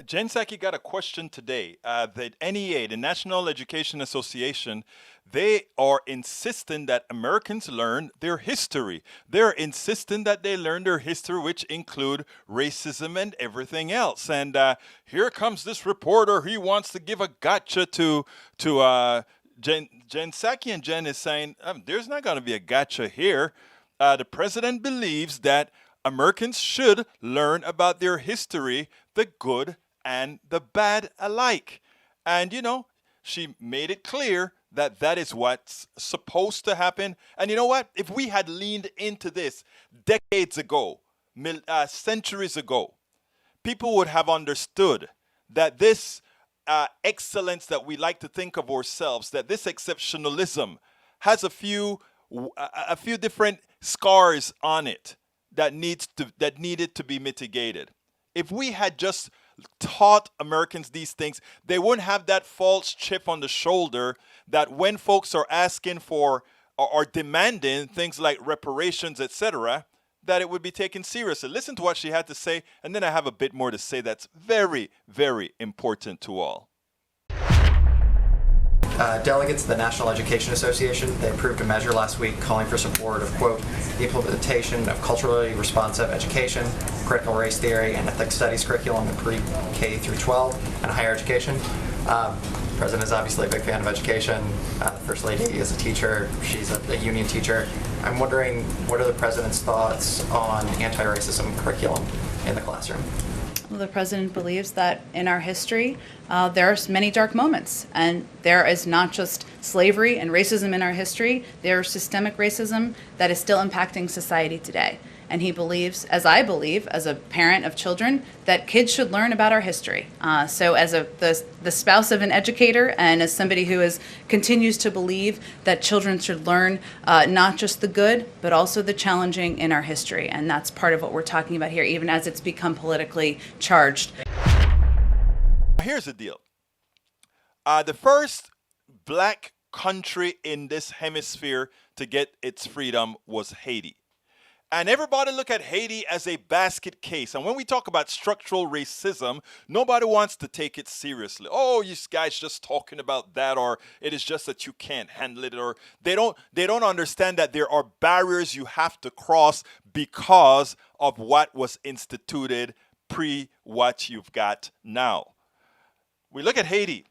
Jen Psaki got a question today. The NEA, the National Education Association, they are insisting that Americans learn their history. They're insisting that they learn their history, which include racism and everything else. And here comes this reporter. He wants to give a gotcha to Jen Psaki, and Jen is saying, there's not going to be a gotcha here. The president believes that Americans should learn about their history, the good and the bad alike. And, she made it clear that that is what's supposed to happen. And you know what? If we had leaned into this decades ago, centuries ago, people would have understood that this excellence that we like to think of ourselves, that this exceptionalism has a few different scars on it that needed to be mitigated. If we had just taught Americans these things, they wouldn't have that false chip on the shoulder that when folks are asking for or demanding things like reparations, etc., that it would be taken seriously. Listen to what she had to say, and then I have a bit more to say that's very, very important to all. Delegates of the National Education Association, they approved a measure last week calling for support of, quote, the implementation of culturally responsive education, critical race theory, and ethnic studies curriculum in pre-K through 12 and higher education. The President is obviously a big fan of education. The First Lady is a teacher. She's a union teacher. I'm wondering, what are the President's thoughts on anti-racism curriculum in the classroom? Well, the President believes that in our history, there are many dark moments, and there is not just slavery and racism in our history, there is systemic racism that is still impacting society today. And he believes, as I believe, as a parent of children, that kids should learn about our history. So as the spouse of an educator and as somebody who continues to believe that children should learn not just the good, but also the challenging in our history. And that's part of what we're talking about here, even as it's become politically charged. Here's the deal. The first black country in this hemisphere to get its freedom was Haiti. And everybody look at Haiti as a basket case. And when we talk about structural racism, nobody wants to take it seriously. Oh, you guys just talking about that, or it is just that you can't handle it, or they don't understand that there are barriers you have to cross because of what was instituted pre what you've got now. We look at Haiti.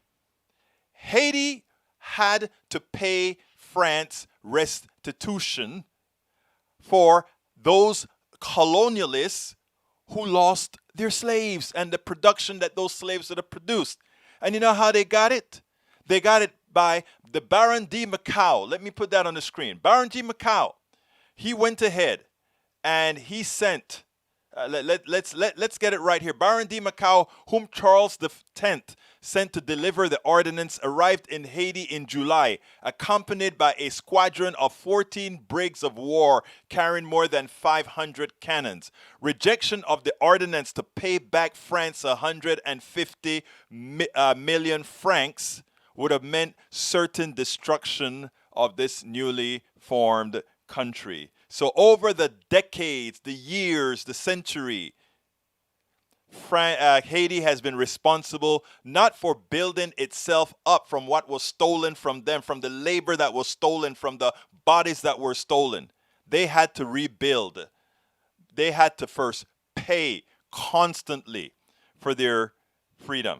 Haiti had to pay France restitution for those colonialists who lost their slaves and the production that those slaves would have produced. And you know how they got it? They got it by the Baron de Macau. Let me put that on the screen. Baron de Macau, he went ahead and he sent, let's get it right here. Baron de Macau, whom Charles X sent to deliver the ordinance, arrived in Haiti in July, accompanied by a squadron of 14 brigs of war carrying more than 500 cannons. Rejection of the ordinance to pay back France 150 million francs would have meant certain destruction of this newly formed country. So over the decades, the years, the century, Haiti has been responsible not for building itself up from what was stolen from them, from the labor that was stolen, from the bodies that were stolen. They had to rebuild. They had to first pay constantly for their freedom.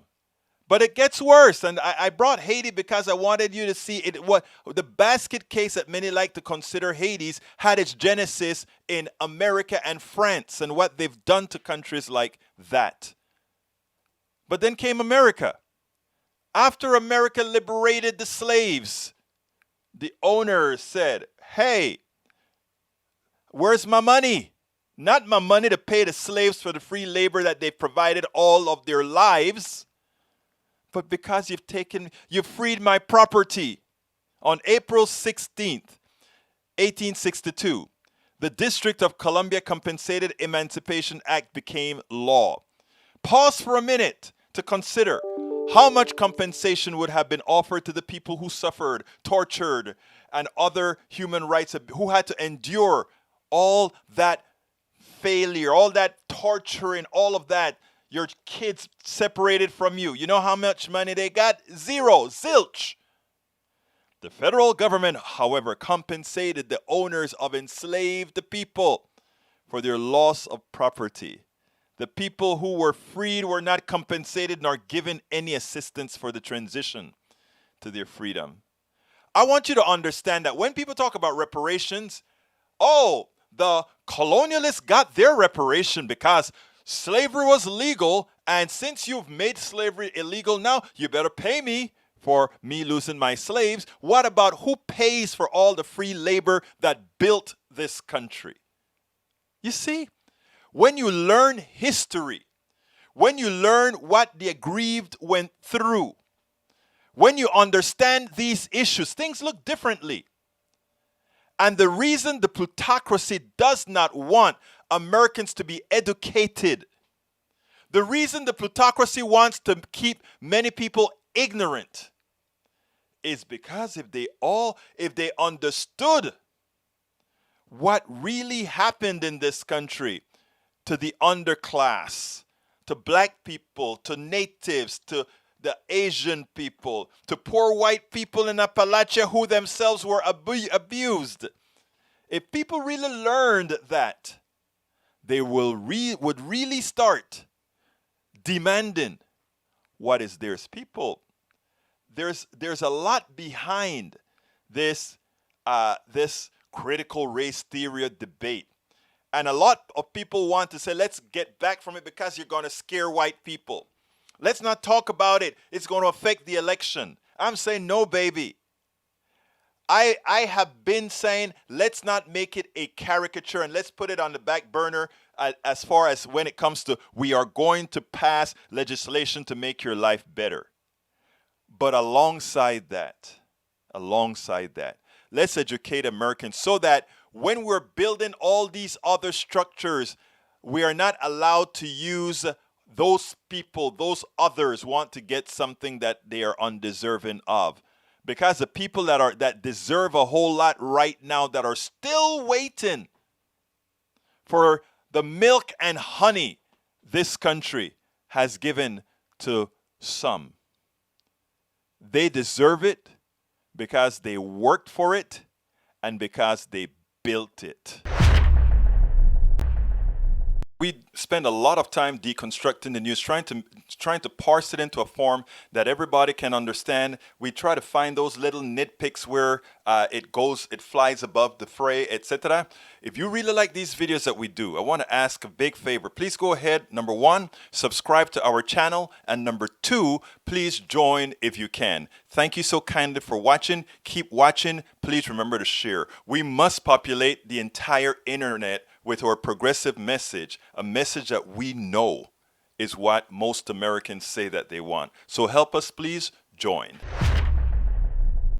But it gets worse, and I brought Haiti because I wanted you to see it. What the basket case that many like to consider Haiti's had its genesis in America and France and what they've done to countries like that. But then came America. After America liberated the slaves, the owner said, hey, where's my money? Not my money to pay the slaves for the free labor that they've provided all of their lives, but because you've freed my property. On April 16th, 1862, the District of Columbia Compensated Emancipation Act became law. Pause for a minute to consider how much compensation would have been offered to the people who suffered, tortured, and other human rights, who had to endure all that failure, all that torturing, all of that your kids separated from you. You know how much money they got? Zero, zilch. The federal government, however, compensated the owners of enslaved people for their loss of property. The people who were freed were not compensated nor given any assistance for the transition to their freedom. I want you to understand that when people talk about reparations, oh, the colonialists got their reparation because slavery was legal, and since you've made slavery illegal now, you better pay me for me losing my slaves. What about who pays for all the free labor that built this country? You see, when you learn history, when you learn what the aggrieved went through, when you understand these issues, things look differently. And the reason the plutocracy does not want Americans to be educated, the reason the plutocracy wants to keep many people ignorant, is because if they understood what really happened in this country to the underclass, to black people, to natives, to the Asian people, to poor white people in Appalachia who themselves were abused. If people really learned that, they would really start demanding what is theirs. People, there's a lot behind this critical race theory debate. And a lot of people want to say, let's get back from it because you're going to scare white people. Let's not talk about it. It's going to affect the election. I'm saying, no, baby. I have been saying, let's not make it a caricature and let's put it on the back burner as far as when it comes to we are going to pass legislation to make your life better. But alongside that, let's educate Americans so that when we're building all these other structures, we are not allowed to use those people, those others want to get something that they are undeserving of. Because the people that deserve a whole lot right now, that are still waiting for the milk and honey this country has given to some. They deserve it because they worked for it and because they built it. We spend a lot of time deconstructing the news, trying to parse it into a form that everybody can understand. We try to find those little nitpicks where it flies above the fray, etc. If you really like these videos that we do, I want to ask a big favor. Please go ahead. Number one, subscribe to our channel. And number two, please join if you can. Thank you so kindly for watching. Keep watching. Please remember to share. We must populate the entire internet with our progressive message, a message that we know is what most Americans say that they want. So help us, please join.